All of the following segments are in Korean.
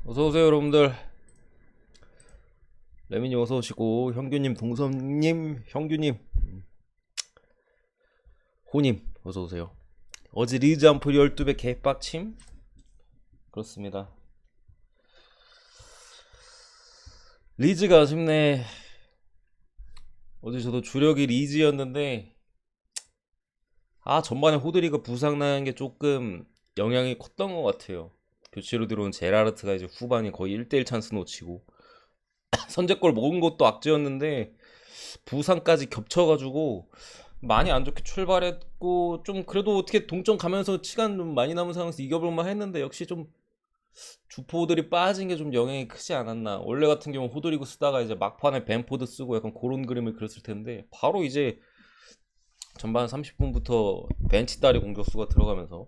어서오세요, 여러분들. 레민님 어서오시고, 형규님, 동섭님, 형규님, 호님, 어서오세요. 어제 리즈 안풀 12배 개빡침? 그렇습니다. 리즈가 아쉽네. 어제 저도 주력이 리즈였는데, 전반에 호드리가 부상나는 게 조금 영향이 컸던 것 같아요. 교체로 들어온 제라르트가 이제 후반에 거의 1대1 찬스 놓치고, 선제골 먹은 것도 악재였는데, 부상까지 겹쳐가지고 많이 안 좋게 출발했고, 좀 그래도 어떻게 동점 가면서 시간 좀 많이 남은 상황에서 이겨볼만 했는데, 역시 좀 주포들이 빠진 게 좀 영향이 크지 않았나. 원래 같은 경우 호드리고 쓰다가 이제 막판에 벤포드 쓰고 약간 그런 그림을 그렸을 텐데, 바로 이제 전반 30분부터 벤치 따리 공격수가 들어가면서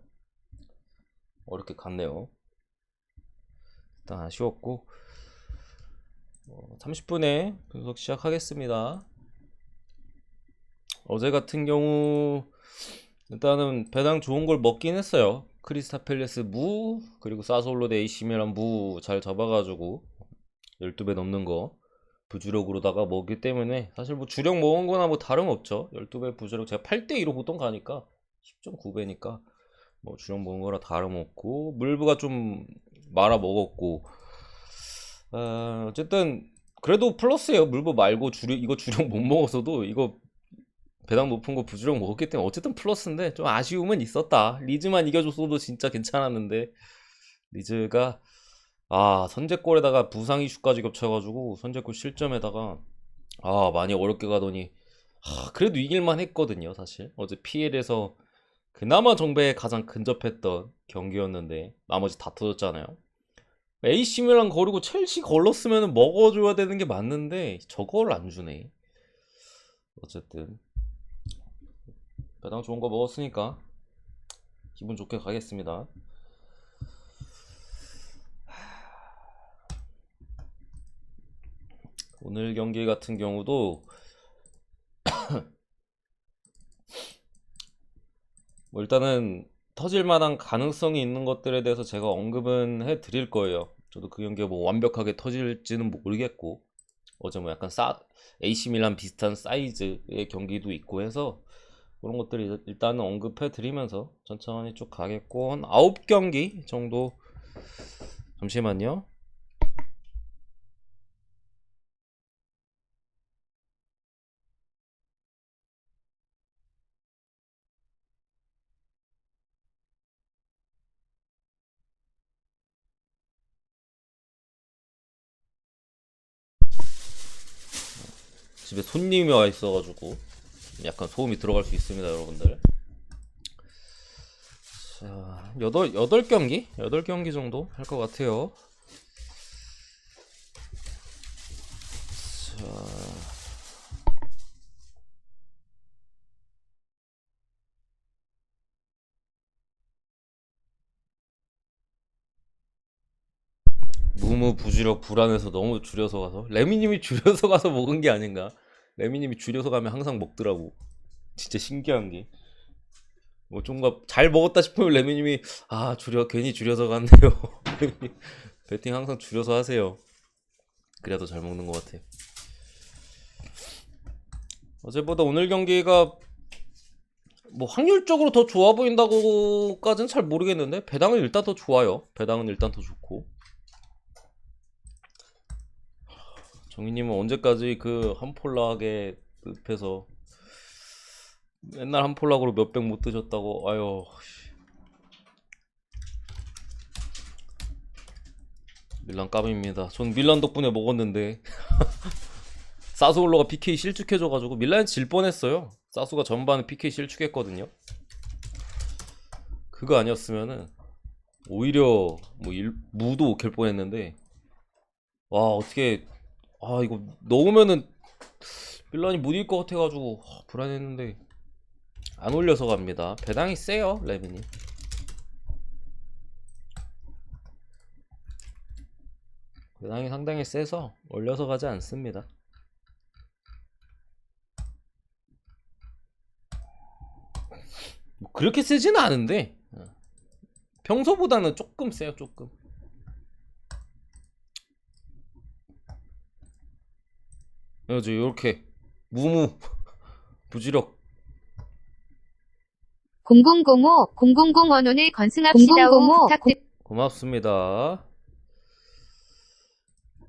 어렵게 갔네요. 일단 아쉬웠고, 30분에 분석 시작하겠습니다. 어제 같은 경우 일단은 배당 좋은 걸 먹긴 했어요. 크리스타 팰레스 무, 그리고 사솔로 대 AC 밀란 무 잘 잡아가지고 12배 넘는 거 부주력으로다가 먹기 때문에 사실 뭐 주력 먹은 거나 뭐 다름없죠. 12배 부주력 제가 8대2로 보통 가니까 10.9배니까 뭐 주력 먹은 거라 다름없고, 물부가 좀 말아 먹었고, 어쨌든 그래도 플러스예요. 물부 말고 주력, 이거 주력 못 먹었어도 이거 배당 높은 거 부주력 먹었기 때문에 어쨌든 플러스인데, 좀 아쉬움은 있었다. 리즈만 이겨줬어도 진짜 괜찮았는데, 리즈가 선제골에다가 부상 이슈까지 겹쳐가지고 선제골 실점에다가 많이 어렵게 가더니, 그래도 이길만 했거든요. 사실 어제 PL에서 그나마 정배에 가장 근접했던 경기였는데 나머지 다 터졌잖아요. AC밀란 거르고 첼시 걸렀으면 먹어줘야 되는 게 맞는데 저걸 안 주네. 어쨌든 배당 좋은 거 먹었으니까 기분 좋게 가겠습니다. 오늘 경기 같은 경우도 뭐 일단은 터질 만한 가능성이 있는 것들에 대해서 제가 언급은 해 드릴 거예요. 저도 그 경기가 뭐 완벽하게 터질지는 모르겠고, 어제 뭐 약간 AC 밀란 비슷한 사이즈의 경기도 있고 해서 그런 것들을 일단은 언급해 드리면서 천천히 쭉 가겠고, 한 9경기 정도. 잠시만요. 집에 손님이 와 있어가지고 약간 소음이 들어갈 수 있습니다, 여러분들. 자, 8경기? 8경기 정도 할 것 같아요. 자, 무무부지력 불안해서 너무 줄여서 가서, 레미님이 줄여서 가서 먹은 게 아닌가. 레미님이 줄여서 가면 항상 먹더라고. 진짜 신기한 게, 뭐 좀가 잘 먹었다 싶으면 레미님이 괜히 줄여서 갔네요. 배팅 항상 줄여서 하세요. 그래야 더 잘 먹는 것 같아요. 어제보다 오늘 경기가 뭐 확률적으로 더 좋아 보인다고까지는 잘 모르겠는데, 배당은 일단 더 좋아요. 배당은 일단 더 좋고. 정희님은 언제까지 그 한폴락의 늪에서 맨날 한폴락으로 몇백 못 드셨다고. 아유, 밀란 깝입니다. 전 밀란 덕분에 먹었는데 사스올로가 PK 실축해줘가지고 밀란이 질 뻔했어요. 사수가 전반에 PK 실축했거든요. 그거 아니었으면은 오히려 뭐 무도 갤 뻔했는데, 와 어떻게, 이거 넣으면은 밀란이 못 이길 것 같아가지고 불안했는데 안 올려서 갑니다. 배당이 세요, 레빈이. 배당이 상당히 세서 올려서 가지 않습니다. 뭐 그렇게 세지는 않은데 평소보다는 조금 세요, 조금. 그래서 이렇게 무무 부지력 0005 000 원혼을 건승합시다오. 고맙습니다.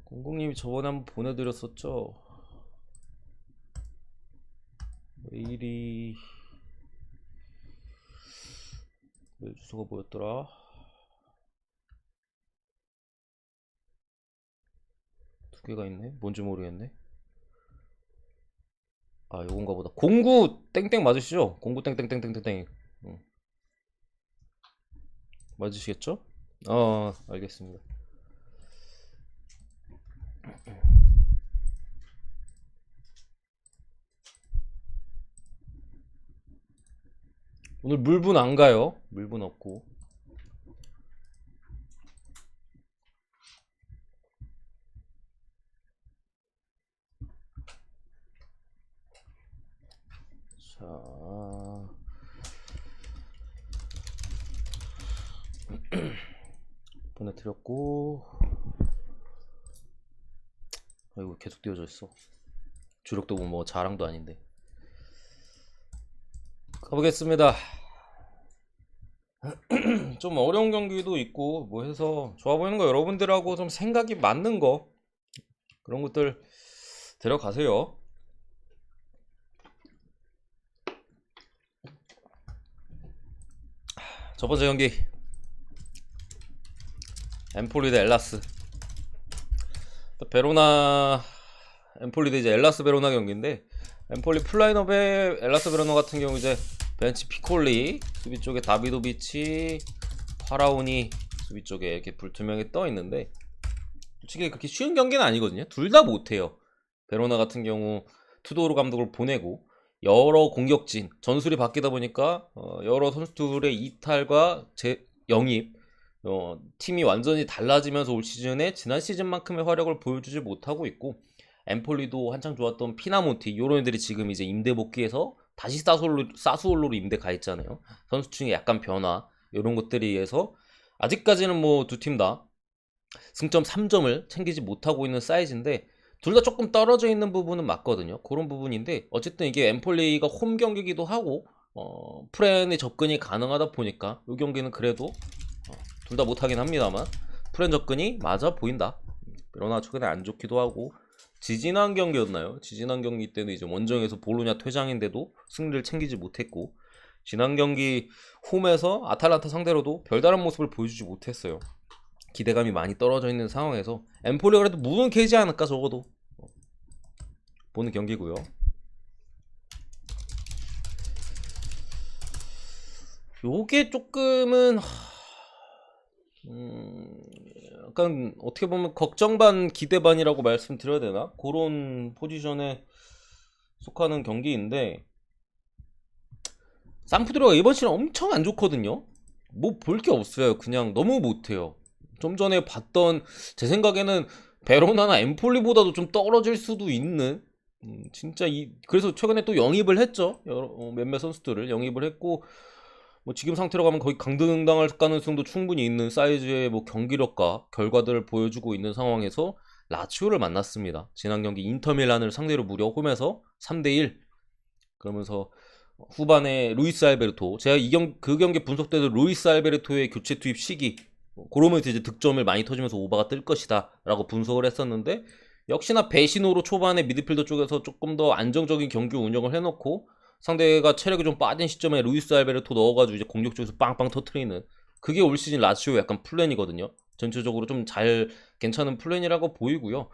공공님이 저번에 한번 보내드렸었죠. 메일이 메일 주소가 뭐였더라? 두 개가 있네. 뭔지 모르겠네. 아, 요건가 보다. 09 땡땡 맞으시죠? 09 땡땡땡땡땡. 맞으시겠죠? 알겠습니다. 오늘 물분 안 가요. 물분 없고. 자. 보내드렸고. 아이고, 계속 띄워져 있어. 주력도 뭐 자랑도 아닌데. 가보겠습니다. 좀 어려운 경기도 있고 뭐 해서 좋아 보이는 거 여러분들하고 좀 생각이 맞는 거 그런 것들 데려가세요. 첫 번째 경기 엠폴리 대 엘라스. 베로나 엠폴리 대 이제 엘라스 베로나 경기인데, 엠폴리 플라이너베 엘라스 베로나 같은 경우 이제 벤치 피콜리, 수비 쪽에 다비도비치, 파라오니, 수비 쪽에 이렇게 불투명히 떠 있는데 솔직히 그렇게 쉬운 경기는 아니거든요. 둘 다 못해요. 베로나 같은 경우 투도르 감독을 보내고 여러 공격진 전술이 바뀌다 보니까 여러 선수들의 이탈과 영입, 팀이 완전히 달라지면서 올 시즌에 지난 시즌만큼의 화력을 보여주지 못하고 있고, 엠폴리도 한창 좋았던 피나몬티 이런 애들이 지금 이제 임대 복귀해서 다시 사수올로로 임대 가 있잖아요. 선수 중에 약간 변화 이런 것들에 의해서 아직까지는 뭐 두 팀 다 승점 3점을 챙기지 못하고 있는 사이즈인데, 둘 다 조금 떨어져 있는 부분은 맞거든요. 그런 부분인데 어쨌든 이게 엠폴리가 홈 경기기도 하고 프렌의 접근이 가능하다 보니까 이 경기는 그래도 둘 다 못하긴 합니다만 프렌 접근이 맞아 보인다. 베로나 최근에 안 좋기도 하고, 지지난 경기였나요? 지지난 경기 때는 이제 원정에서 볼로냐 퇴장인데도 승리를 챙기지 못했고, 지난 경기 홈에서 아탈란타 상대로도 별다른 모습을 보여주지 못했어요. 기대감이 많이 떨어져 있는 상황에서 엠폴리가 그래도 무는 캐지 않을까 적어도 보는 경기고요. 요게 조금은 약간 어떻게 보면 걱정 반 기대 반이라고 말씀드려야 되나? 그런 포지션에 속하는 경기인데, 산푸드로가 이번 시즌 엄청 안 좋거든요. 뭐 볼 게 없어요. 그냥 너무 못해요. 좀 전에 봤던, 제 생각에는 베로나나 엠폴리보다도 좀 떨어질 수도 있는, 진짜 그래서 최근에 또 영입을 했죠. 몇몇 선수들을 영입을 했고, 뭐 지금 상태로 가면 거의 강등당할 가능성도 충분히 있는 사이즈의 뭐 경기력과 결과들을 보여주고 있는 상황에서 라치오를 만났습니다. 지난 경기 인터밀란을 상대로 무려 홈에서 3대1. 그러면서 후반에 루이스 알베르토, 제가 그 경기 분석 때도 루이스 알베르토의 교체 투입 시기, 그러면서 이제 득점을 많이 터지면서 오바가 뜰 것이다 라고 분석을 했었는데, 역시나 배신호로 초반에 미드필더 쪽에서 조금 더 안정적인 경기 운영을 해놓고 상대가 체력이 좀 빠진 시점에 루이스 알베르토 넣어가지고 이제 공격 쪽에서 빵빵 터트리는, 그게 올 시즌 라치오 약간 플랜이거든요. 전체적으로 좀 잘 괜찮은 플랜이라고 보이고요.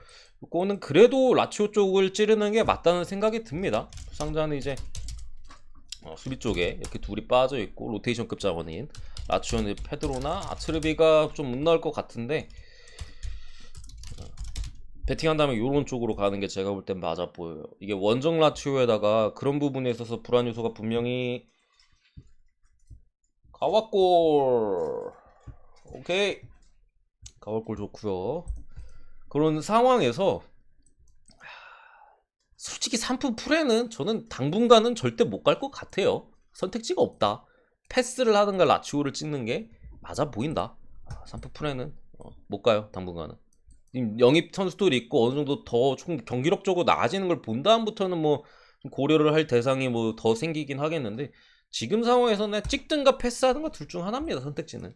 이거는 그래도 라치오 쪽을 찌르는 게 맞다는 생각이 듭니다. 부상자는 이제 수비 쪽에 이렇게 둘이 빠져 있고, 로테이션급 자원인 라치오는 페드로나 아츠르비가 좀 못 나올 것 같은데, 배팅한다면 이런 쪽으로 가는 게 제가 볼 땐 맞아 보여요. 이게 원정 라치오에다가 그런 부분에 있어서 불안 요소가 분명히 가와골, 오케이, 가와골 좋고요. 그런 상황에서 솔직히 3푼 프레는 저는 당분간은 절대 못 갈 것 같아요. 선택지가 없다. 패스를 하든가 라치오를 찍는 게 맞아 보인다. 3푼 프레는 못 가요 당분간은. 영입 선수들이 있고 어느 정도 더 좀 경기력적으로 나아지는 걸 본 다음부터는 뭐 고려를 할 대상이 뭐 더 생기긴 하겠는데 지금 상황에서는 찍든가 패스하든가 둘 중 하나입니다. 선택지는.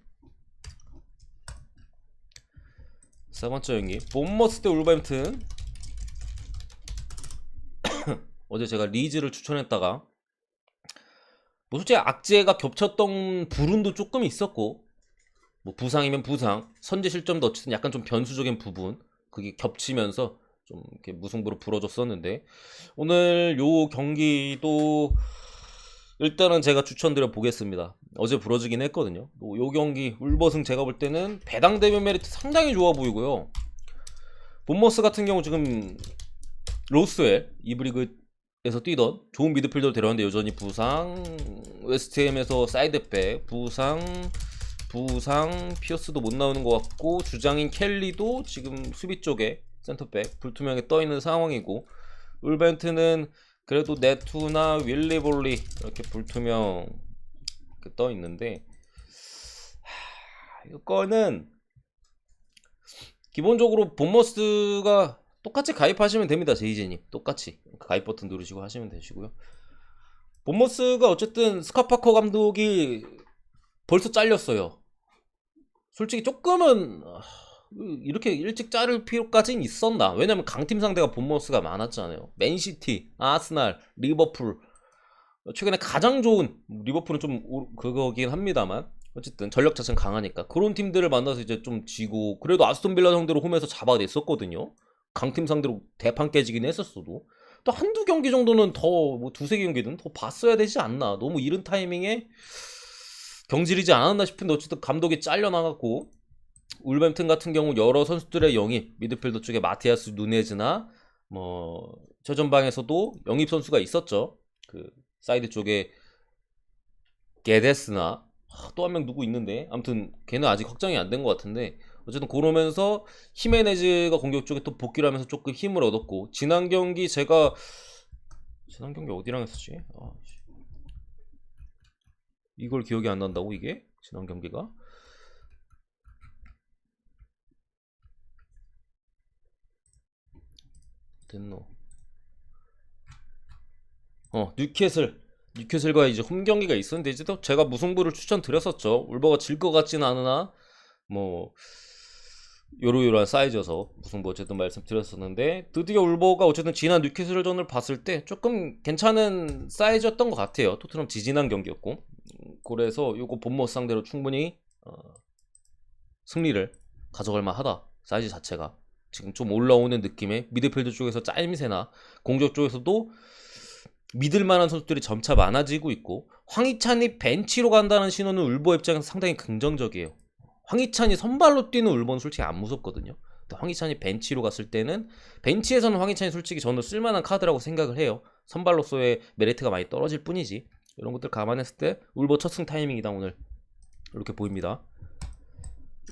세 번째 경기 본머스 대 울버햄튼. 어제 제가 리즈를 추천했다가 뭐 솔직히 악재가 겹쳤던 불운도 조금 있었고 뭐 부상이면 부상, 선제 실점도 어쨌든 약간 좀 변수적인 부분 그게 겹치면서 좀 이렇게 무승부로 불어졌었는데 오늘 요 경기도 일단은 제가 추천드려 보겠습니다. 어제 부러지긴 했거든요. 요 경기 울버승 제가 볼 때는 배당 대비 메리트 상당히 좋아 보이고요. 본머스 같은 경우 지금 로스웰 이브리그에서 뛰던 좋은 미드필더를 데려왔는데 여전히 부상, 웨스트햄에서 사이드백 부상, 피어스도 못 나오는 것 같고 주장인 켈리도 지금 수비 쪽에 센터백 불투명하게 떠 있는 상황이고 울버햄튼은 그래도 네투나 윌리볼리 이렇게 불투명 떠 있는데 이거는 기본적으로 본머스가 똑같이 가입하시면 됩니다. 제이제님 똑같이 가입 버튼 누르시고 하시면 되시고요. 본머스가 어쨌든 스카파커 감독이 벌써 잘렸어요. 솔직히 조금은 이렇게 일찍 자를 필요까지는 있었나? 왜냐면 강팀 상대가 본머스가 많았잖아요. 맨시티, 아스날, 리버풀. 최근에 가장 좋은 리버풀은 좀 그거긴 합니다만 어쨌든 전력 자체는 강하니까 그런 팀들을 만나서 이제 좀 지고 그래도 아스톤빌라 상대로 홈에서 잡아냈었거든요. 강팀 상대로 대판 깨지긴 했었어도 또 한두 경기 정도는 더 뭐 두세 경기든 더 봤어야 되지 않나. 너무 이른 타이밍에 경질이지 않았나 싶은데 어쨌든 감독이 잘려나갔고 울버햄튼 같은 경우 여러 선수들의 영입 미드필더 쪽에 마티아스 누네즈나 뭐 최전방에서도 영입 선수가 있었죠. 그 사이드 쪽에 게데스나 또 한 명 누구 있는데 아무튼 걔는 아직 확정이 안 된 것 같은데 어쨌든 그러면서 히메네즈가 공격 쪽에 또 복귀를 하면서 조금 힘을 얻었고 지난 경기 어디랑 했었지? 이걸 기억이 안 난다고 이게? 지난 경기가? 됐노. 뉴캐슬과 이제 홈 경기가 있었는데 이제 또 제가 무승부를 추천드렸었죠. 울버가 질 것 같지는 않으나 뭐 요러요러한 사이즈여서 무승부 어쨌든 말씀드렸었는데 드디어 울버가 어쨌든 지난 뉴캐슬전을 봤을 때 조금 괜찮은 사이즈였던 것 같아요. 토트넘 지지난 경기였고 그래서 요거 본머스 상대로 충분히 승리를 가져갈 만하다. 사이즈 자체가 지금 좀 올라오는 느낌의 미드필드 쪽에서 짜임새나 공격 쪽에서도 믿을만한 선수들이 점차 많아지고 있고 황희찬이 벤치로 간다는 신호는 울버 입장에서 상당히 긍정적이에요. 황희찬이 선발로 뛰는 울버는 솔직히 안 무섭거든요. 근데 황희찬이 벤치로 갔을 때는 벤치에서는 황희찬이 솔직히 저는 쓸만한 카드라고 생각을 해요. 선발로서의 메리트가 많이 떨어질 뿐이지. 이런 것들 감안했을 때 울버 첫 승 타이밍이다 오늘 이렇게 보입니다.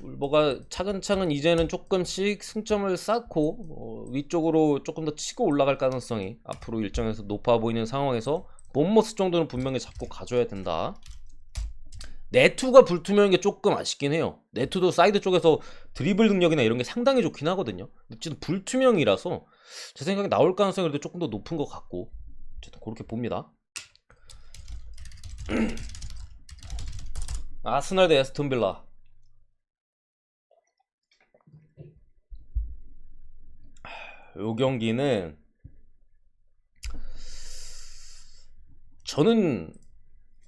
울버가 차근차근 이제는 조금씩 승점을 쌓고 위쪽으로 조금 더 치고 올라갈 가능성이 앞으로 일정에서 높아 보이는 상황에서 본머스 정도는 분명히 잡고 가줘야 된다. 네투가 불투명한 게 조금 아쉽긴 해요. 네투도 사이드 쪽에서 드리블 능력이나 이런 게 상당히 좋긴 하거든요. 어쨌든 불투명이라서 제 생각에 나올 가능성이 그래도 조금 더 높은 것 같고 어쨌든 그렇게 봅니다. 아스날 대 에스톤 빌라. 요 경기는 저는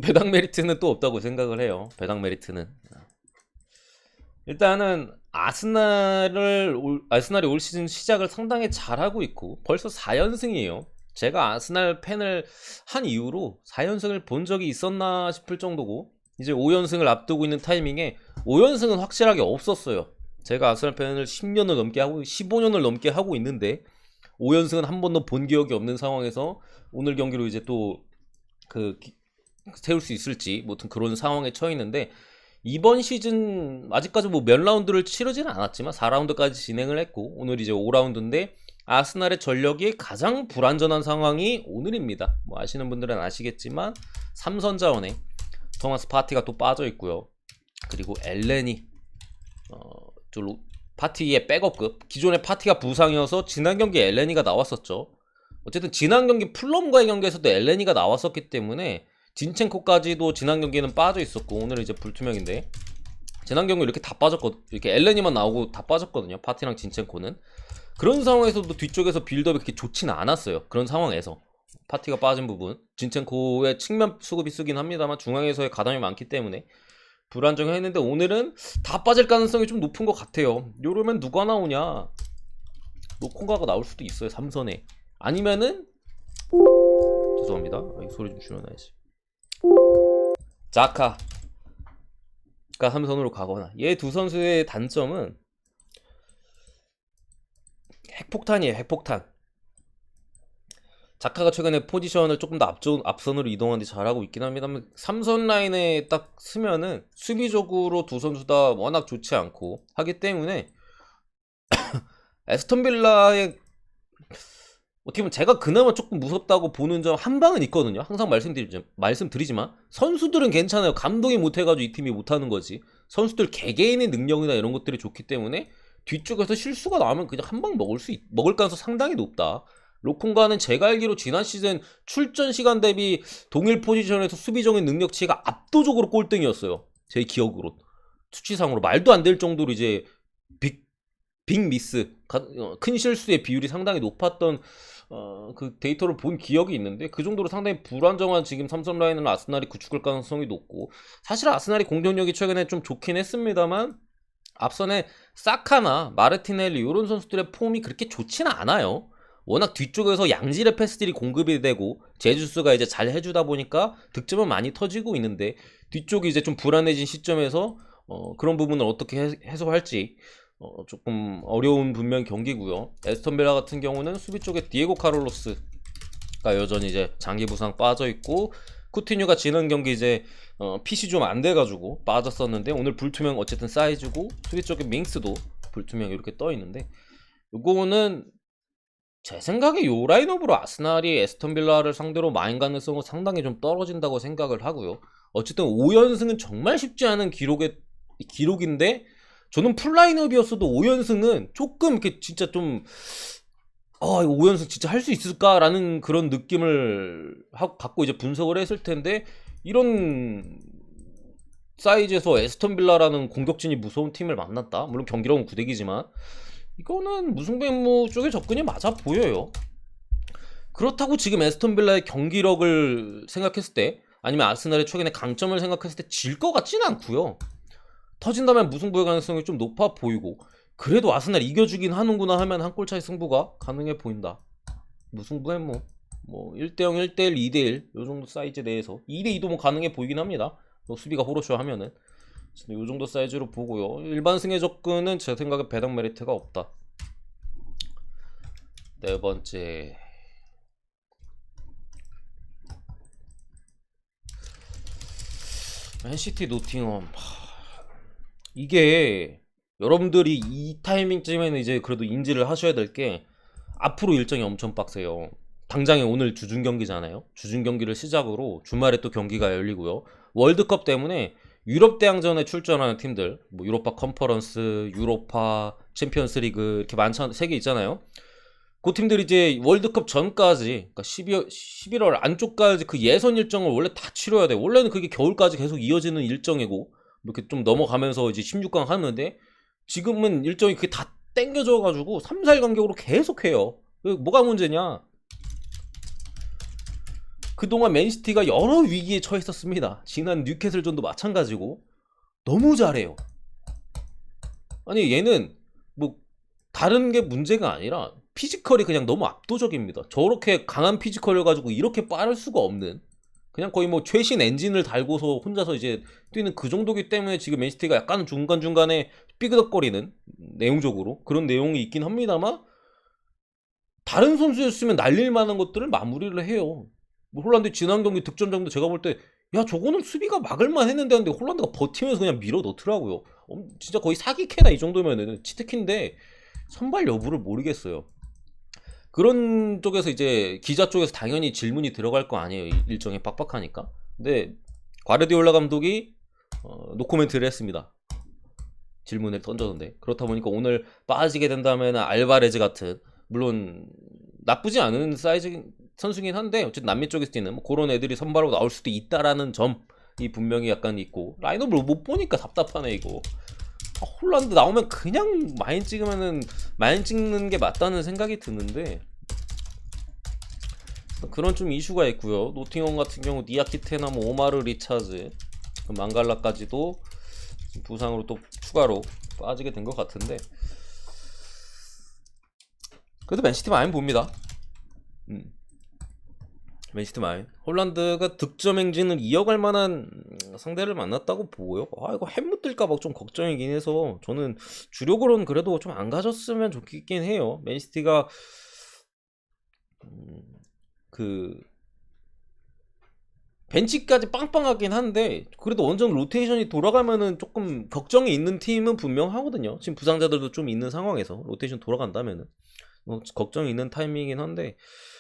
배당 메리트는 또 없다고 생각을 해요. 배당 메리트는 일단은 아스날이 올 시즌 시작을 상당히 잘하고 있고 벌써 4연승이에요. 제가 아스날 팬을 한 이후로 4연승을 본 적이 있었나 싶을 정도고 이제 5연승을 앞두고 있는 타이밍에 5연승은 확실하게 없었어요. 제가 아스날 팬을 10년을 넘게 하고 15년을 넘게 하고 있는데 5연승은 한 번도 본 기억이 없는 상황에서 오늘 경기로 이제 또 세울 수 있을지 뭐 그런 상황에 처해 있는데 이번 시즌 아직까지 뭐 몇 라운드를 치르지는 않았지만 4라운드까지 진행을 했고 오늘 이제 5라운드인데 아스날의 전력이 가장 불안전한 상황이 오늘입니다. 뭐 아시는 분들은 아시겠지만 삼선자원에 토마스 파티가 또 빠져 있고요. 그리고 엘렌이 파티의 백업급. 기존의 파티가 부상이어서 지난 경기 엘레니가 나왔었죠. 어쨌든 지난 경기 플럼과의 경기에서도 엘레니가 나왔었기 때문에 진첸코까지도 지난 경기는 빠져 있었고, 오늘은 이제 불투명인데, 지난 경기 이렇게 다 빠졌거든. 이렇게 엘레니만 나오고 다 빠졌거든요. 파티랑 진첸코는. 그런 상황에서도 뒤쪽에서 빌드업이 그렇게 좋지는 않았어요. 그런 상황에서 파티가 빠진 부분, 진첸코의 측면 수급이 쓰긴 합니다만 중앙에서의 가담이 많기 때문에 불안정했는데, 오늘은 다 빠질 가능성이 좀 높은 것 같아요. 요러면 누가 나오냐? 노콩가가 나올 수도 있어요. 3선에. 아니면은, 죄송합니다. 이 소리 좀 줄여놔야지. 자카가 3선으로 가거나. 얘 두 선수의 단점은 핵폭탄이에요. 핵폭탄. 자카가 최근에 포지션을 조금 더 앞선으로 이동하는데 잘하고 있긴 합니다만, 3선 라인에 딱 쓰면은 수비적으로 두 선수 다 워낙 좋지 않고 하기 때문에 에스턴 빌라의, 어떻게 보면 제가 그나마 조금 무섭다고 보는 점 한 방은 있거든요. 항상 말씀드리지만 선수들은 괜찮아요. 감독이 못해가지고 이 팀이 못하는 거지. 선수들 개개인의 능력이나 이런 것들이 좋기 때문에 뒤쪽에서 실수가 나오면 그냥 한 방 먹을 가능성 상당히 높다. 로콩가는 제가 알기로 지난 시즌 출전 시간 대비 동일 포지션에서 수비적인 능력치가 압도적으로 꼴등이었어요. 제 기억으로. 수치상으로 말도 안 될 정도로 이제 빅 미스, 큰 실수의 비율이 상당히 높았던 그 데이터를 본 기억이 있는데, 그 정도로 상당히 불안정한 지금 삼선 라인은 아스날이 구축할 가능성이 높고, 사실 아스날이 공격력이 최근에 좀 좋긴 했습니다만 앞선에 사카나 마르티넬리 이런 선수들의 폼이 그렇게 좋지는 않아요. 워낙 뒤쪽에서 양질의 패스들이 공급이 되고 제주스가 이제 잘 해주다 보니까 득점은 많이 터지고 있는데, 뒤쪽이 이제 좀 불안해진 시점에서 그런 부분을 어떻게 해소할지 조금 어려운 분명 경기고요. 에스턴 빌라 같은 경우는 수비 쪽에 디에고 카를로스가 여전히 이제 장기 부상 빠져 있고, 쿠티뉴가 지난 경기 이제 핏이 좀 안 돼가지고 빠졌었는데, 오늘 불투명 어쨌든 사이즈고, 수비 쪽에 밍스도 불투명 이렇게 떠 있는데, 요거는 제 생각에 요 라인업으로 아스날이 에스턴 빌라를 상대로 마인 가능성은 상당히 좀 떨어진다고 생각을 하고요. 어쨌든 5연승은 정말 쉽지 않은 기록인데, 저는 풀라인업이었어도 5연승은 조금 이렇게 진짜 좀 이거 5연승 진짜 할 수 있을까라는 그런 느낌을 갖고 이제 분석을 했을 텐데, 이런 사이즈에서 에스턴 빌라라는 공격진이 무서운 팀을 만났다. 물론 경기력은 구대기지만 이거는 무승부임무 쪽의 접근이 맞아 보여요. 그렇다고 지금 에스턴 빌라의 경기력을 생각했을 때, 아니면 아스날의 최근의 강점을 생각했을 때 질 것 같지는 않고요. 터진다면 무승부의 가능성이 좀 높아 보이고, 그래도 아스날 이겨주긴 하는구나 하면 한 골차의 승부가 가능해 보인다. 무승부에 뭐 1대0, 1대1, 2대1 요 정도 사이즈 내에서 2대2도 뭐 가능해 보이긴 합니다. 수비가 호로쇼 하면은 요 정도 사이즈로 보고요. 일반 승의 접근은 제 생각에 배당 메리트가 없다. 네 번째, 맨시티 노팅엄. 이게 여러분들이 이 타이밍쯤에는 이제 그래도 인지를 하셔야 될 게, 앞으로 일정이 엄청 빡세요. 당장에 오늘 주중 경기잖아요. 주중 경기를 시작으로 주말에 또 경기가 열리고요. 월드컵 때문에 유럽 대항전에 출전하는 팀들, 뭐 유로파 컨퍼런스, 유로파 챔피언스 리그 이렇게 많잖아요. 3개 있잖아요. 그 팀들이 이제 월드컵 전까지, 그러니까 11월 안쪽까지 그 예선 일정을 원래 다 치러야 돼. 원래는 그게 겨울까지 계속 이어지는 일정이고, 이렇게 좀 넘어가면서 이제 16강 하는데, 지금은 일정이 그게 다 땡겨져가지고 3, 4일 간격으로 계속 해요. 뭐가 문제냐? 그동안 맨시티가 여러 위기에 처했었습니다. 지난 뉴캐슬전도 마찬가지고 너무 잘해요. 아니 얘는 뭐 다른 게 문제가 아니라 피지컬이 그냥 너무 압도적입니다. 저렇게 강한 피지컬을 가지고 이렇게 빠를 수가 없는, 그냥 거의 뭐 최신 엔진을 달고서 혼자서 이제 뛰는 그 정도기 때문에 지금 맨시티가 약간 중간중간에 삐그덕거리는, 내용적으로 그런 내용이 있긴 합니다만, 다른 선수였으면 날릴 만한 것들을 마무리를 해요. 뭐 홀란드 지난 경기 득점장도 제가 볼 때, 야 저거는 수비가 막을만 했는데 하는데 홀란드가 버티면서 그냥 밀어 넣더라고요. 진짜 거의 사기캐다 이 정도면은, 치트키인데 선발 여부를 모르겠어요. 그런 쪽에서 이제 기자 쪽에서 당연히 질문이 들어갈 거 아니에요. 일정이 빡빡하니까. 근데 과르디올라 감독이 노코멘트를 했습니다. 질문을 던졌는데, 그렇다 보니까 오늘 빠지게 된다면 알바레즈 같은, 물론 나쁘지 않은 사이즈 선수긴 한데 어쨌든 남미 쪽에서 뛰는 뭐 그런 애들이 선발로 나올 수도 있다라는 점이 분명히 약간 있고, 라인업을 못 보니까 답답하네 이거. 홀란드 나오면 그냥 마인 찍으면은 마인 찍는 게 맞다는 생각이 드는데, 그런 좀 이슈가 있고요. 노팅엄 같은 경우 니아키테나 뭐 오마르 리차즈, 망갈라까지도 부상으로 또 추가로 빠지게 된 것 같은데, 그래도 맨시티 마인 봅니다. 맨시티 마인. 홀란드가 득점 행진을 이어갈 만한 상대를 만났다고 보고요. 이거 햄못 뜰까봐 좀 걱정이긴 해서 저는 주력으로는 그래도 좀 안 가졌으면 좋겠긴 해요. 맨시티가 그 벤치까지 빵빵하긴 한데 그래도 어느 정도 로테이션이 돌아가면은 조금 걱정이 있는 팀은 분명하거든요. 지금 부상자들도 좀 있는 상황에서 로테이션 돌아간다면은 걱정이 있는 타이밍이긴 한데,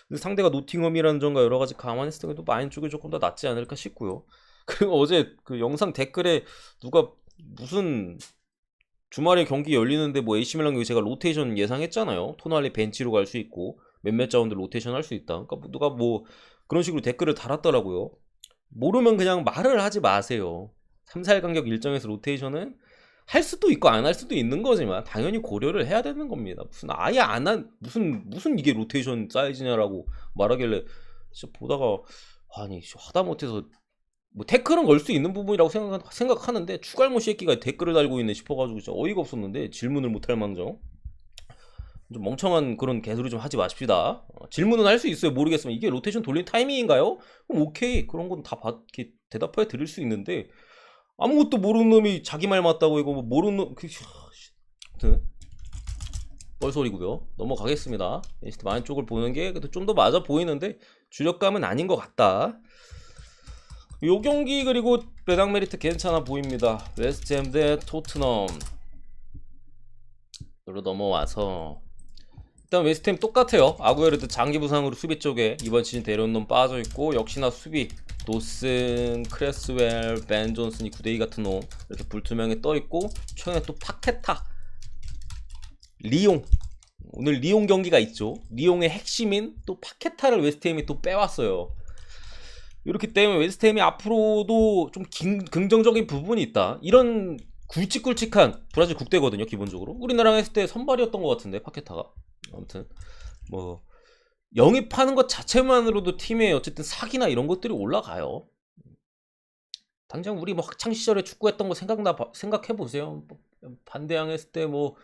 근데 상대가 노팅엄이라는 점과 여러 가지 감안했을 때도 마인 쪽이 조금 더 낫지 않을까 싶고요. 그리고 어제 그 영상 댓글에 누가 무슨 주말에 경기 열리는데 뭐 AC 밀란 경기 제가 로테이션 예상했잖아요. 토날리 벤치로 갈 수 있고 몇몇 자원들 로테이션 할 수 있다. 그러니까 누가 뭐 그런 식으로 댓글을 달았더라고요. 모르면 그냥 말을 하지 마세요. 3, 4일 간격 일정에서 로테이션은 할 수도 있고 안 할 수도 있는 거지만 당연히 고려를 해야 되는 겁니다. 무슨 아예 안 한 무슨 이게 로테이션 사이즈냐라고 말하길래 진짜 보다가 아니 하다못해서 뭐 태클은 걸 수 있는 부분이라고 생각하는데 추갈모 새끼가 댓글을 달고 있네 싶어가지고 진짜 어이가 없었는데, 질문을 못할 망정 좀 멍청한 그런 개소리 좀 하지 마십시다. 질문은 할 수 있어요. 모르겠으면 이게 로테이션 돌린 타이밍인가요? 그럼 오케이, 그런 건 다 대답해 드릴 수 있는데 아무것도 모르는 놈이 자기 말 맞다고 이거 뭐 모르는 놈 아무튼 뻘소리고요. 넘어가겠습니다. NCT 마인 쪽을 보는 게 그래도 좀 더 맞아 보이는데 주력감은 아닌 것 같다. 요 경기 그리고 배당 메리트 괜찮아 보입니다. 웨스트햄 대 토트넘. 으로 넘어와서 일단 웨스트햄 똑같아요. 아구에르도 장기 부상으로 수비 쪽에 이번 시즌 데려온 놈 빠져있고, 역시나 수비 도슨, 크레스웰, 벤 존슨이 9대2 같은 놈 이렇게 불투명에 떠있고, 최근에 또 파케타, 리옹, 오늘 리옹 경기가 있죠. 리옹의 핵심인 또 파케타를 웨스트햄이 또 빼왔어요. 이렇기 때문에 웨스트햄이 앞으로도 좀 긍정적인 부분이 있다. 이런 굵직굵직한 브라질 국대거든요. 기본적으로 우리나라랑 했을 때 선발이었던 것 같은데 파케타가. 아무튼 뭐 영입하는 것 자체만으로도 팀에 어쨌든 사기나 이런 것들이 올라가요. 당장 우리 뭐 학창 시절에 축구했던 거 생각해 보세요. 반대항 했을 때 뭐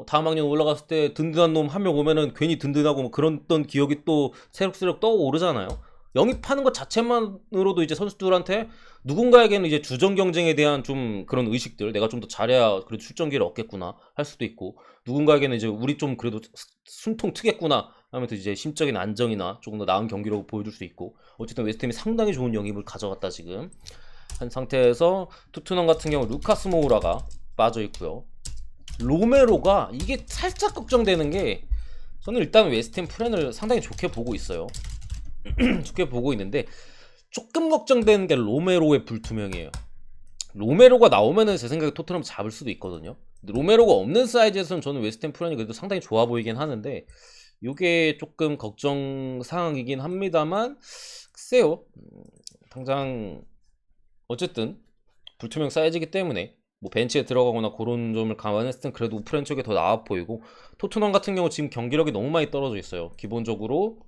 다음 학년 올라갔을 때 든든한 놈 한 명 오면은 괜히 든든하고 뭐 그랬던 기억이 또 새록새록 떠오르잖아요. 영입하는 것 자체만으로도 이제 선수들한테 누군가에게는 이제 주전 경쟁에 대한 좀 그런 의식들, 내가 좀 더 잘해야 그래도 출전기를 얻겠구나 할 수도 있고, 누군가에게는 이제 우리 좀 그래도 숨통 트겠구나 하면서 이제 심적인 안정이나 조금 더 나은 경기력을 보여줄 수 있고, 어쨌든 웨스트햄이 상당히 좋은 영입을 가져갔다 지금 한 상태에서, 토트넘 같은 경우 루카스 모우라가 빠져 있고요. 로메로가 이게 살짝 걱정되는 게, 저는 일단 웨스트햄 플랜을 상당히 좋게 보고 있어요. 좋게 보고 있는데 조금 걱정되는 게 로메로의 불투명이에요. 로메로가 나오면은 제 생각에 토트넘 잡을 수도 있거든요. 근데 로메로가 없는 사이즈에서는 저는 웨스트햄 플랜이 그래도 상당히 좋아 보이긴 하는데, 이게 조금 걱정 사항이긴 합니다만, 글쎄요. 당장 어쨌든 불투명 사이즈이기 때문에 뭐 벤치에 들어가거나 그런 점을 감안했을 땐 그래도 우프렌 쪽에 더 나아 보이고, 토트넘 같은 경우 지금 경기력이 너무 많이 떨어져 있어요. 기본적으로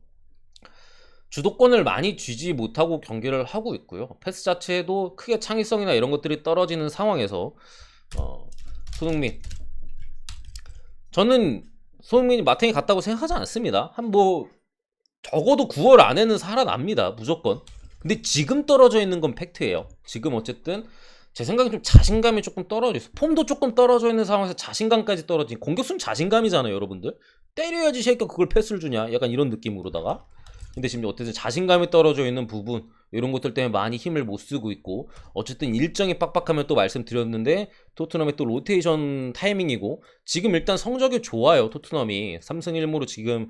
주도권을 많이 쥐지 못하고 경기를 하고 있고요. 패스 자체도 크게 창의성이나 이런 것들이 떨어지는 상황에서 손흥민, 저는 손흥민이 마탱이 같다고 생각하지 않습니다. 한 뭐 적어도 9월 안에는 살아납니다. 무조건. 근데 지금 떨어져 있는 건 팩트예요. 지금 어쨌든 제 생각엔 좀 자신감이 조금 떨어져 있어. 폼도 조금 떨어져 있는 상황에서 자신감까지 떨어진, 공격수는 자신감이잖아요, 여러분들. 때려야지 새끼가 그걸 패스를 주냐, 약간 이런 느낌으로다가. 근데 지금 어쨌든 자신감이 떨어져 있는 부분, 이런 것들 때문에 많이 힘을 못 쓰고 있고, 어쨌든 일정이 빡빡하면 또 말씀드렸는데 토트넘의 또 로테이션 타이밍이고, 지금 일단 성적이 좋아요. 토트넘이 3승 1무로 지금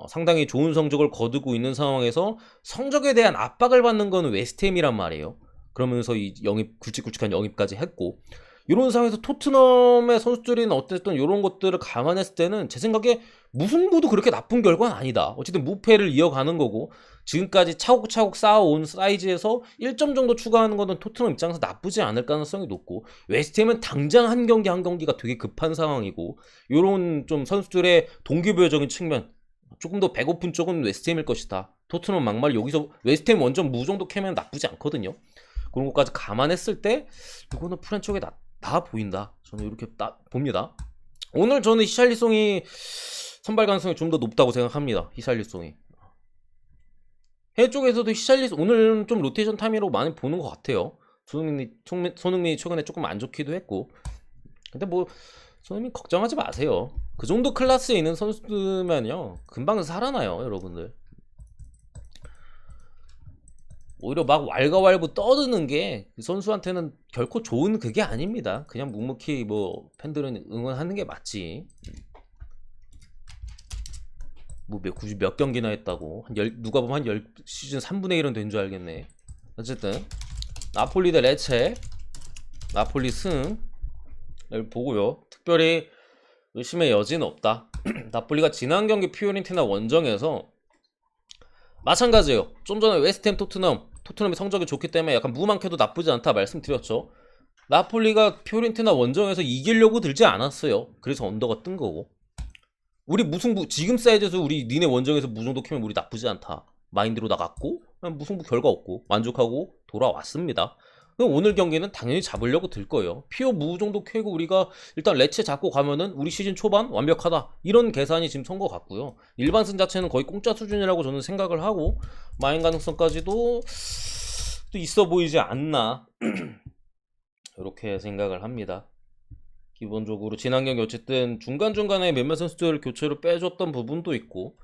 상당히 좋은 성적을 거두고 있는 상황에서 성적에 대한 압박을 받는 건 웨스트햄이란 말이에요. 그러면서 이 영입, 굵직굵직한 영입까지 했고, 이런 상황에서 토트넘의 선수들이나 어쨌든 이런 것들을 감안했을 때는 제 생각에 무승부도 그렇게 나쁜 결과는 아니다. 어쨌든 무패를 이어가는 거고 지금까지 차곡차곡 쌓아온 사이즈에서 1점 정도 추가하는 거는 토트넘 입장에서 나쁘지 않을 가능성이 높고 웨스트햄은 당장 한 경기 한 경기가 되게 급한 상황이고 이런 좀 선수들의 동기부여적인 측면 조금 더 배고픈 쪽은 웨스트햄일 것이다. 토트넘 막말 여기서 웨스트햄 원점 무 정도 캐면 나쁘지 않거든요. 그런 것까지 감안했을 때 이거는 프렌 쪽에 나아 보인다. 저는 이렇게 봅니다. 오늘 저는 히샬리송이 선발 가능성이 좀 더 높다고 생각합니다. 히샬리송이 해외 쪽에서도 히샬리송 오늘 좀 로테이션 타임이라고 많이 보는 것 같아요. 손흥민이 최근에 조금 안 좋기도 했고 근데 뭐 손흥민 걱정하지 마세요. 그 정도 클래스에 있는 선수들면요 금방 살아나요 여러분들. 오히려 막 왈가왈부 떠드는 게 선수한테는 결코 좋은 그게 아닙니다. 그냥 묵묵히 뭐 팬들은 응원하는 게 맞지. 뭐 굳이 몇 경기나 했다고 누가 보면 한 시즌 3분의 1은 된 줄 알겠네. 어쨌든 나폴리 대 레체 나폴리 승을 보고요. 특별히 의심의 여지는 없다. 나폴리가 지난 경기 피오렌티나 원정에서 마찬가지예요. 좀 전에 웨스트햄 토트넘이 성적이 좋기 때문에 약간 무망해도 나쁘지 않다 말씀드렸죠. 나폴리가 피오렌티나 원정에서 이기려고 들지 않았어요. 그래서 언더가 뜬 거고 우리 무승부 지금 사이즈에서 우리 니네 원정에서 무정도 캐면 우리 나쁘지 않다 마인드로 나갔고 무승부 결과 없고 만족하고 돌아왔습니다. 오늘 경기는 당연히 잡으려고 들 거예요. 피오 무 정도 캐고 우리가 일단 레체 잡고 가면은 우리 시즌 초반 완벽하다 이런 계산이 지금 선 것 같고요. 일반승 자체는 거의 공짜 수준이라고 저는 생각을 하고 마인 가능성까지도 또 있어 보이지 않나 이렇게 생각을 합니다. 기본적으로 지난 경기 어쨌든 중간중간에 몇몇 선수들 교체로 빼줬던 부분도 있고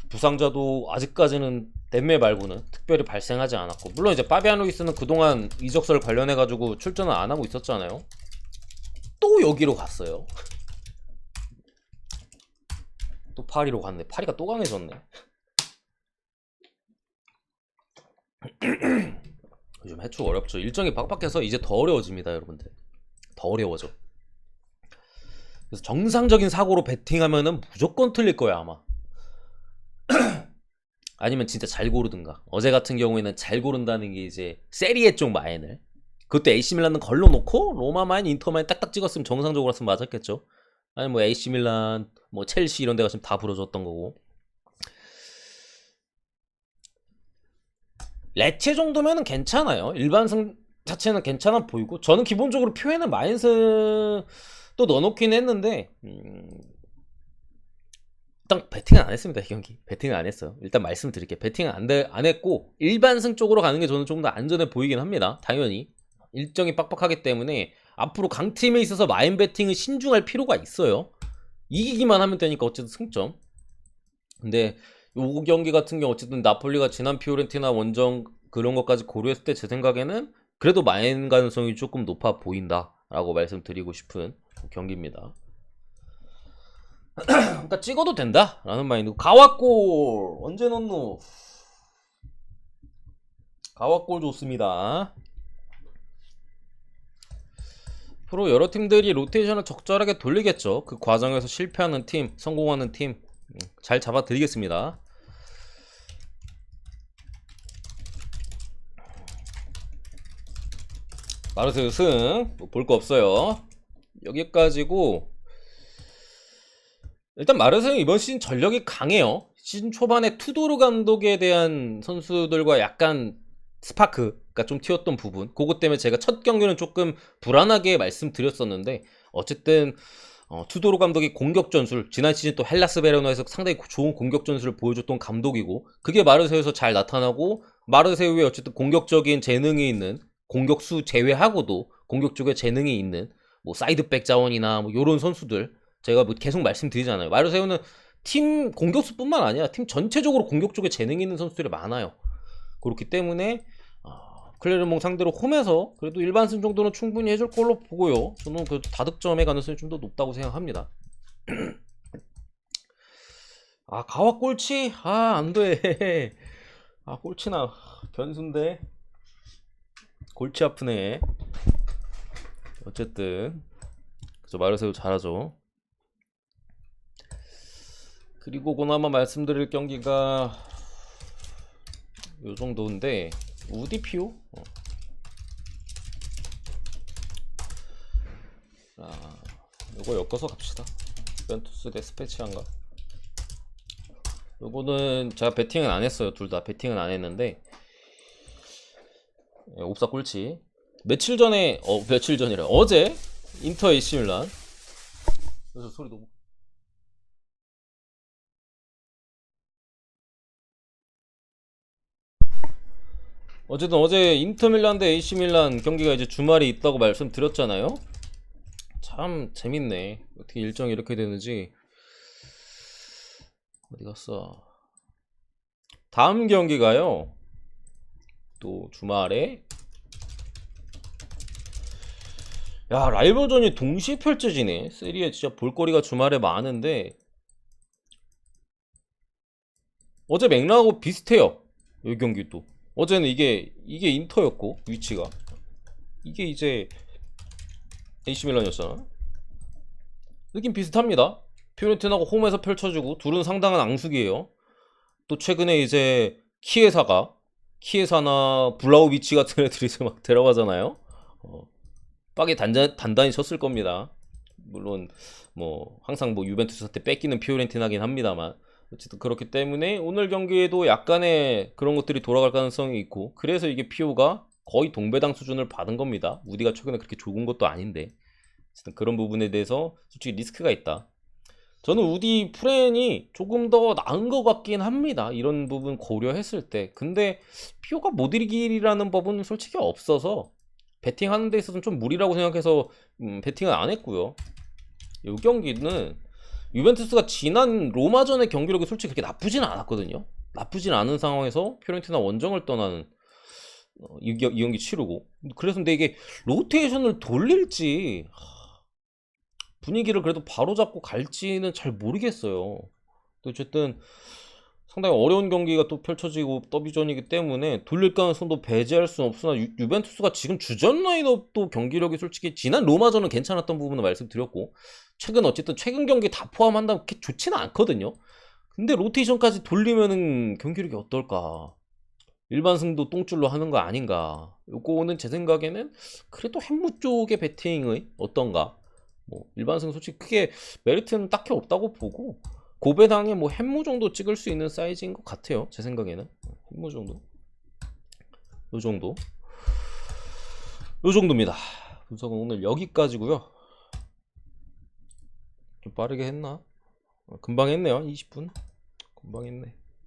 부상자도 아직까지는 덴메 말고는 특별히 발생하지 않았고 물론 이제 파비안 루이스는 그동안 이적설 관련해가지고 출전을 안 하고 있었잖아요. 또 여기로 갔어요. 또 파리로 갔네. 파리가 또 강해졌네. 요즘 해축 어렵죠. 일정이 빡빡해서 이제 더 어려워집니다 여러분들. 더 어려워져. 그래서 정상적인 사고로 베팅하면은 무조건 틀릴 거야 아마. 아니면 진짜 잘 고르든가. 어제 같은 경우에는 잘 고른다는 게 이제 세리에 쪽 마인을 그것도 AC밀란은 걸러놓고 로마 마인, 인터 마인 딱딱 찍었으면 정상적으로 했으면 맞았겠죠. 아니 뭐 AC밀란, 뭐 첼시 이런 데 갔으면 다 부러졌던 거고. 레체 정도면은 괜찮아요. 일반승 자체는 괜찮아 보이고 저는 기본적으로 표에는 마인스 또 넣어놓긴 했는데 일단 베팅은 안 했습니다. 이 경기 베팅은 안 했어요. 일단 말씀드릴게요. 베팅은 안 했고 일반승 쪽으로 가는 게 저는 조금 더 안전해 보이긴 합니다. 당연히 일정이 빡빡하기 때문에 앞으로 강팀에 있어서 마인 베팅을 신중할 필요가 있어요. 이기기만 하면 되니까 어쨌든 승점. 근데 요 경기 같은 경우 어쨌든 나폴리가 지난 피오렌티나 원정 그런 것까지 고려했을 때 제 생각에는 그래도 마인 가능성이 조금 높아 보인다 라고 말씀드리고 싶은 경기입니다. 그러니까 찍어도 된다 라는 마인드. 가와골 언제 넣노? 가와골 좋습니다. 앞으로 여러 팀들이 로테이션을 적절하게 돌리겠죠. 그 과정에서 실패하는 팀, 성공하는 팀 잘 잡아드리겠습니다. 마르세유 승 볼 거 없어요. 여기까지고. 일단 마르세유 이번 시즌 전력이 강해요. 시즌 초반에 투도르 감독에 대한 선수들과 약간 스파크가 좀 튀었던 부분, 그것 때문에 제가 첫 경기는 조금 불안하게 말씀드렸었는데 어쨌든 투도르 감독이 공격 전술, 지난 시즌 또 헬라스 베로나에서 상당히 좋은 공격 전술을 보여줬던 감독이고 그게 마르세유에서 잘 나타나고 마르세유에 어쨌든 공격적인 재능이 있는, 공격수 제외하고도 공격 쪽에 재능이 있는 뭐 사이드백 자원이나 뭐 요런 선수들 제가 뭐 계속 말씀드리잖아요. 마르세유는 팀 공격수뿐만 아니라 팀 전체적으로 공격 쪽에 재능이 있는 선수들이 많아요. 그렇기 때문에 클레르몽 상대로 홈에서 그래도 일반승 정도는 충분히 해줄 걸로 보고요. 저는 그래도 다득점의 가능성이 좀 더 높다고 생각합니다. 가와 꼴치? 안돼. 꼴치나 변수인데 골치 아프네. 어쨌든 그저 마르세유 잘하죠. 그리고 그나마 말씀드릴 경기가 요 정도인데 우디피오? 자, 요거 엮어서 갑시다. 유벤투스 대 스페치안가. 요거는 제가 베팅은 안 했어요. 둘 다 베팅은 안 했는데 옵사 꼴찌. 며칠 전이래. 어제 인터 AC 밀란. 그래서 소리 너무. 어쨌든 어제 인터 밀란 대 AC 밀란 경기가 이제 주말에 있다고 말씀드렸잖아요. 참 재밌네. 어떻게 일정이 이렇게 되는지. 어디 갔어? 다음 경기가요. 또 주말에. 야, 라이벌전이 동시에 펼쳐지네. 세리에 진짜 볼거리가 주말에 많은데 어제 맥락하고 비슷해요. 이 경기도. 어제는 이게 인터였고 위치가 이게 이제 AC 밀란이었잖아. 느낌 비슷합니다. 피오렌티나가 홈에서 펼쳐주고 둘은 상당한 앙숙이에요. 또 최근에 이제 키에사나 블라우비치 같은 애들이 이제 막 데려가잖아요. 빡이 단단히 쳤을 겁니다. 물론 뭐 항상 뭐 유벤투스한테 뺏기는 피오렌티나긴 합니다만 어쨌든 그렇기 때문에 오늘 경기에도 약간의 그런 것들이 돌아갈 가능성이 있고 그래서 이게 피오가 거의 동배당 수준을 받은 겁니다. 우디가 최근에 그렇게 좋은 것도 아닌데 어쨌든 그런 부분에 대해서 솔직히 리스크가 있다. 저는 우디 프렌이 조금 더 나은 것 같긴 합니다. 이런 부분 고려했을 때. 근데 피오가 못 이기리라는 법은 솔직히 없어서 배팅하는 데 있어서는 좀 무리라고 생각해서 배팅은 안 했고요. 이 경기는 유벤투스가 지난 로마전의 경기력이 솔직히 그렇게 나쁘진 않았거든요. 나쁘진 않은 상황에서 피오렌티나 원정을 떠나는 이 경기 치르고 그래서 근데 이게 로테이션을 돌릴지 분위기를 그래도 바로 잡고 갈지는 잘 모르겠어요. 어쨌든 상당히 어려운 경기가 또 펼쳐지고 더비전이기 때문에 돌릴 가능성도 배제할 수는 없으나 유벤투스가 지금 주전 라인업도 경기력이 솔직히 지난 로마전은 괜찮았던 부분을 말씀드렸고 어쨌든 최근 경기 다 포함한다면 그렇게 좋지는 않거든요. 근데 로테이션까지 돌리면은 경기력이 어떨까? 일반 승도 똥줄로 하는 거 아닌가? 요거는 제 생각에는 그래도 햄무 쪽의 배팅의 어떤가? 뭐 일반 승 솔직히 크게 메리트는 딱히 없다고 보고 고배당에 뭐 햄무 정도 찍을 수 있는 사이즈인 것 같아요. 제 생각에는 햄무 정도 요 정도입니다. 분석은 오늘 여기까지고요. 좀 빠르게 했나? 금방 했네요. 20분 금방 했네.